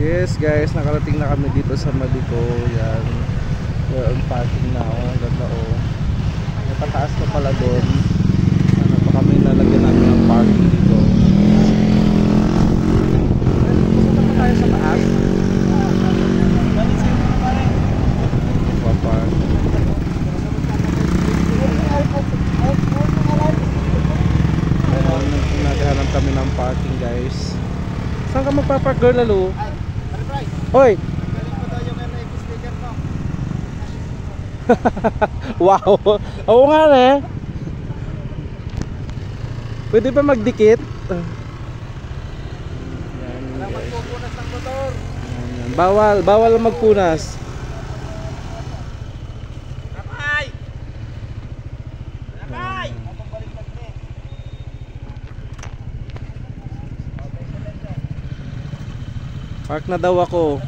Yes guys, nakarating na kami dito sa Madico. Yan. We're on parking na. Ang ganda oh. Napataas na pala doon. Ano pa kami nalagyan namin ng parking dito. Pupunta pa tayo sa taas. Papark. Naghahanap kami ng parking guys. Saan ka magpapark girl lalo? Hoy! Wow! Oo nga eh. Pwede pa magdikit? Walang magpupunas ng motor. Bawal magpunas. Kapay! Kapay! Park na daw ako.